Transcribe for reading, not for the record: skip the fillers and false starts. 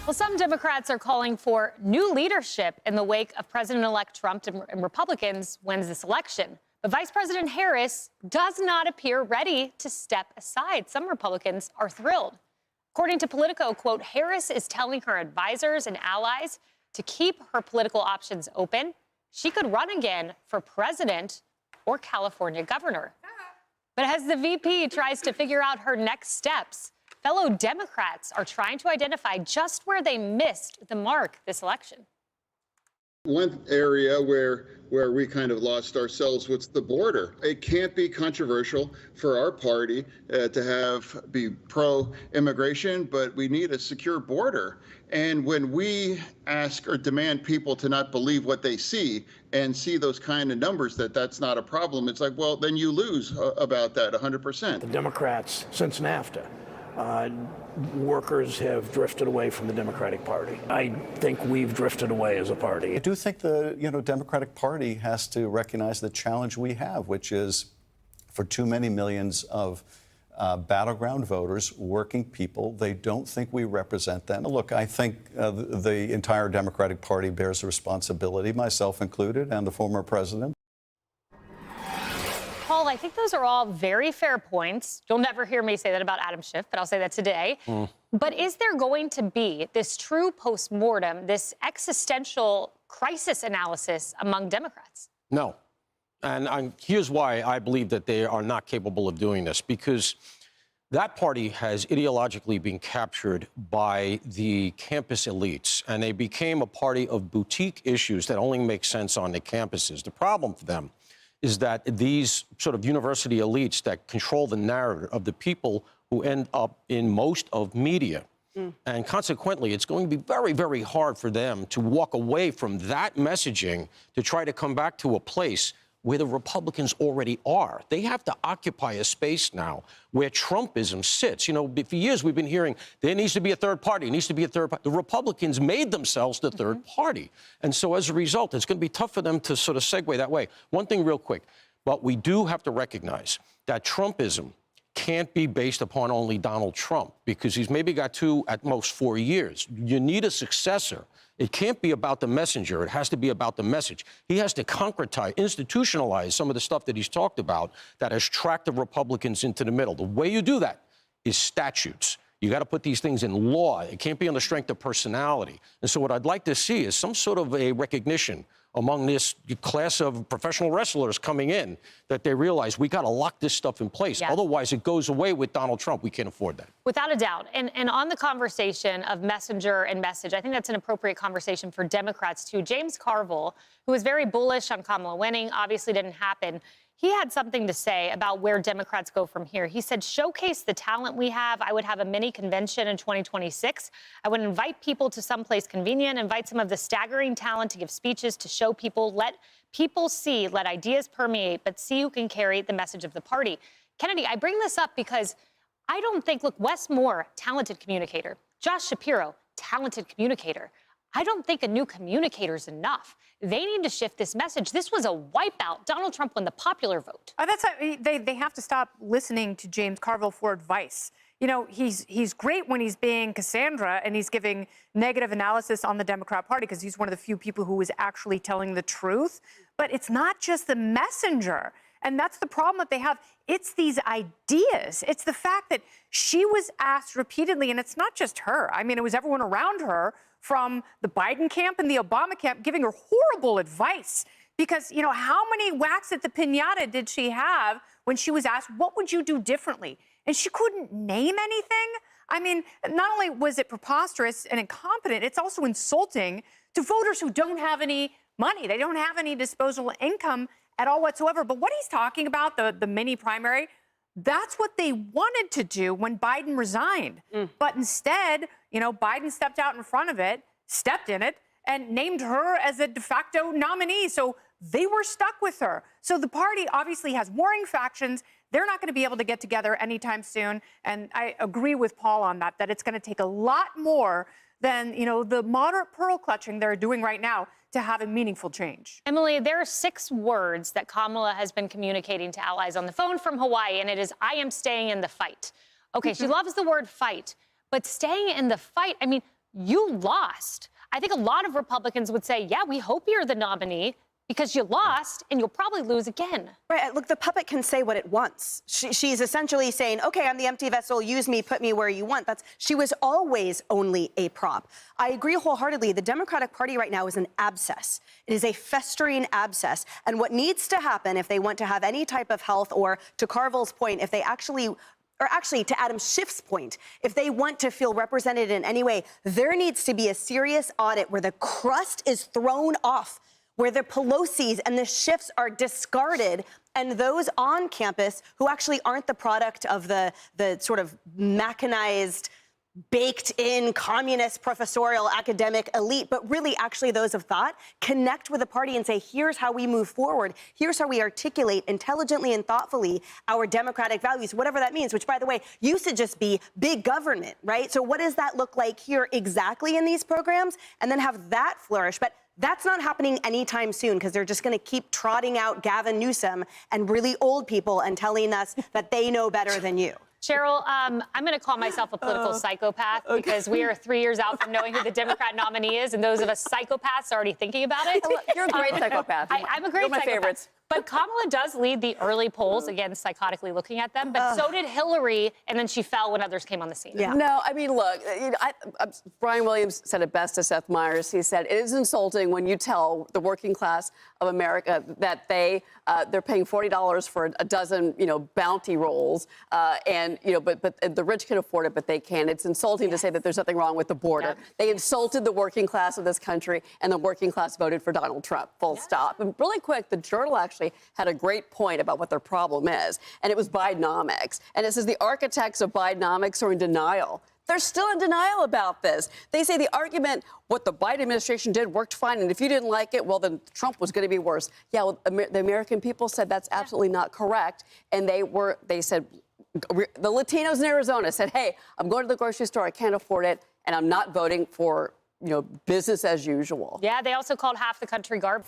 Well, some Democrats are calling for new leadership in the wake of President-elect Trump and Republicans wins this election. But Vice President Harris does not appear ready to step aside. Some Republicans are thrilled. According to Politico, quote, Harris is telling her advisors and allies to keep her political options open. She could run again for president or California governor. But as the VP tries to figure out her next steps, fellow Democrats are trying to identify just where they missed the mark this election. One area where we kind of lost ourselves was the border. It can't be controversial for our party to be pro-immigration, but we need a secure border. And when we ask or demand people to not believe what they see and see those kind of numbers that's not a problem, it's like, well, then you lose about that 100%. The Democrats, since NAFTA, workers have drifted away from the Democratic Party. I think we've drifted away as a party. I do think the Democratic Party has to recognize the challenge we have, which is for too many millions of battleground voters, working people, they don't think we represent them. Look, I think the entire Democratic Party bears a responsibility, myself included, and the former president. Paul, I think those are all very fair points. You'll never hear me say that about Adam Schiff, but I'll say that today. But is there going to be this true postmortem, this existential crisis analysis among Democrats? No. And here's why I believe that they are not capable of doing this, because that party has ideologically been captured by the campus elites, and they became a party of boutique issues that only make sense on the campuses. The problem for them is that these sort of university elites that control the narrative of the people who end up in most of media. And consequently, it's going to be very, very hard for them to walk away from that messaging to try to come back to a place where the Republicans already are. They have to occupy a space now where Trumpism sits. You know, for years we've been hearing there needs to be a third party, there needs to be a third party. The Republicans made themselves the third party. And so as a result, it's going to be tough for them to sort of segue that way. One thing real quick, but we do have to recognize that Trumpism can't be based upon only Donald Trump, because he's maybe got 2, at most 4 years. You need a successor. It can't be about the messenger. It has to be about the message. He has to concretize, institutionalize some of the stuff that he's talked about that has tracked the Republicans into the middle. The way you do that is statutes. You got to put these things in law. It can't be on the strength of personality. And so what I'd like to see is some sort of a recognition among this class of professional wrestlers coming in that they realize we got to lock this stuff in place. Yeah. Otherwise, it goes away with Donald Trump. We can't afford that. Without a doubt. And on the conversation of messenger and message, I think that's an appropriate conversation for Democrats, too. James Carville, who was very bullish on Kamala winning, obviously didn't happen. He had something to say about where Democrats go from here. He said, showcase the talent we have. I would have a mini convention in 2026. I would invite people to someplace convenient, invite some of the staggering talent to give speeches to show people, let people see, let ideas permeate, but see who can carry the message of the party. Kennedy, I bring this up because I don't think, look, Wes Moore, talented communicator. Josh Shapiro, talented communicator. I don't think a new communicator is enough. They need to shift this message. This was a wipeout. Donald Trump won the popular vote. They have to stop listening to James Carville for advice. You know, he's great when he's being Cassandra and he's giving negative analysis on the Democrat Party because he's one of the few people who is actually telling the truth. But it's not just the messenger. And that's the problem that they have. It's these ideas. It's the fact that she was asked repeatedly, and it's not just her. I mean, it was everyone around her from the Biden camp and the Obama camp giving her horrible advice. Because, you know, how many whacks at the piñata did she have when she was asked, what would you do differently? And she couldn't name anything. I mean, not only was it preposterous and incompetent, it's also insulting to voters who don't have any money. They don't have any disposable income at all whatsoever. But what he's talking about, the mini primary, that's what they wanted to do when Biden resigned. But instead, you know, Biden stepped out in front of it, stepped in it, and named her as a de facto nominee. So they were stuck with her. So the party obviously has warring factions. They're not going to be able to get together anytime soon. And I agree with Paul on that it's going to take a lot more than, you know, the moderate pearl clutching they're doing right now to have a meaningful change. Emily, there are 6 words that Kamala has been communicating to allies on the phone from Hawaii, and it is, I am staying in the fight. Okay, she loves the word fight, but staying in the fight, I mean, you lost. I think a lot of Republicans would say, yeah, we hope you're the nominee because you lost and you'll probably lose again. Right. Look, the puppet can say what it wants. She's essentially saying, OK, I'm the empty vessel. Use me. Put me where you want. She was always only a prop. I agree wholeheartedly. The Democratic Party right now is an abscess. It is a festering abscess. And what needs to happen if they want to have any type of health, or to Carville's point, if they actually to Adam Schiff's point, if they want to feel represented in any way, there needs to be a serious audit where the crust is thrown off, where the Pelosi's and the Schiffs are discarded, and those on campus who actually aren't the product of the sort of mechanized, baked-in communist professorial academic elite, but really actually those of thought, connect with the party and say, here's how we move forward. Here's how we articulate intelligently and thoughtfully our democratic values, whatever that means, which, by the way, used to just be big government, right? So what does that look like here exactly in these programs? And then have that flourish. But that's not happening anytime soon, because they're just going to keep trotting out Gavin Newsom and really old people and telling us that they know better than you. Cheryl, I'm going to call myself a political psychopath because we are 3 years out from knowing who the Democrat nominee is, and those of us psychopaths are already thinking about it. You're a great psychopath. I'm a great You're my psychopath. favorites. But Kamala does lead the early polls, again, psychotically looking at them. But so did Hillary, and then she fell when others came on the scene. Yeah. No, I mean, look, Brian Williams said it best to Seth Meyers. He said, it is insulting when you tell the working class of America that they're paying $40 for a dozen, bounty rolls, and, but the rich can afford it, but they can't. It's insulting to say that there's nothing wrong with the border. Yeah. They insulted the working class of this country, and the working class voted for Donald Trump, full stop. And really quick, the Journal actually had a great point about what their problem is, and it was Bidenomics. And it says the architects of Bidenomics are in denial. They're still in denial about this. They say the argument, what the Biden administration did worked fine, and if you didn't like it, well, then Trump was going to be worse. Yeah, well, the American people said that's absolutely not correct, and they said, the Latinos in Arizona said, hey, I'm going to the grocery store, I can't afford it, and I'm not voting for, business as usual. Yeah, they also called half the country garbage.